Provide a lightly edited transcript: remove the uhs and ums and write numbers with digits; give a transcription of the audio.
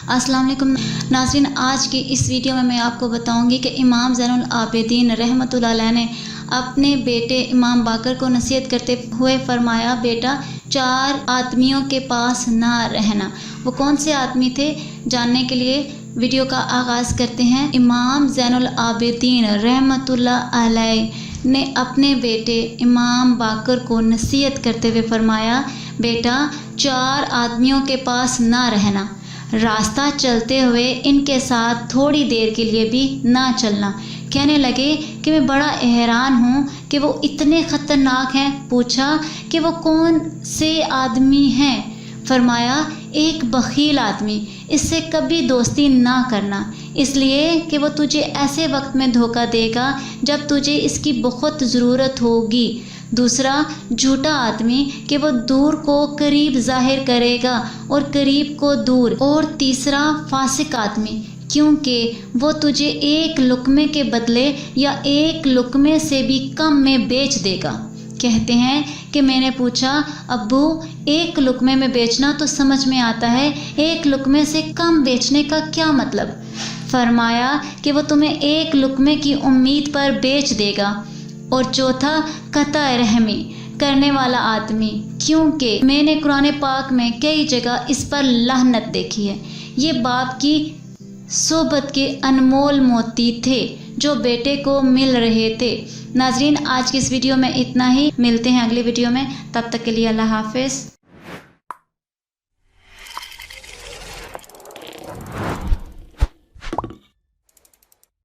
अस्सलाम वालेकुम नाज़रीन, आज की इस वीडियो में मैं आपको बताऊंगी कि इमाम ज़ैनुल आबिदीन रहमतुल्लाह अलैह ने अपने बेटे इमाम बाकर को नसीहत करते हुए फरमाया, बेटा 4 आदमियों के पास ना रहना। वो कौन से आदमी थे, जानने के लिए वीडियो का आगाज़ करते हैं। इमाम ज़ैनुल आबिदीन रहमतुल्लाह अलैह ने अपने बेटे इमाम बाकर को नसीहत करते हुए फरमाया, बेटा 4 आदमियों के पास ना रहना। रास्ता चलते हुए इनके साथ थोड़ी देर के लिए भी ना चलना। कहने लगे कि मैं बड़ा हैरान हूँ कि वो इतने ख़तरनाक हैं। पूछा कि वो कौन से आदमी हैं? फरमाया, एक बखील आदमी, इससे कभी दोस्ती ना करना, इसलिए कि वो तुझे ऐसे वक्त में धोखा देगा जब तुझे इसकी बहुत ज़रूरत होगी। दूसरा, झूठा आदमी कि वो दूर को करीब ज़ाहिर करेगा और करीब को दूर। और तीसरा, फासिक आदमी, क्योंकि वो तुझे एक लुक़मे के बदले या एक लुक़मे से भी कम में बेच देगा। कहते हैं कि मैंने पूछा, अब्बू एक लुक़मे में बेचना तो समझ में आता है, एक लुक़मे से कम बेचने का क्या मतलब? फरमाया कि वो तुम्हें एक लुक़मे की उम्मीद पर बेच देगा। और चौथा, कता रहमी करने वाला आदमी, क्योंकि मैंने कुरान पाक में कई जगह इस पर लानत देखी है। ये बाप की सोबत के अनमोल मोती थे जो बेटे को मिल रहे थे। नाज़रीन, आज की इस वीडियो में इतना ही। मिलते हैं अगली वीडियो में, तब तक के लिए अल्लाह हाफ़िज़।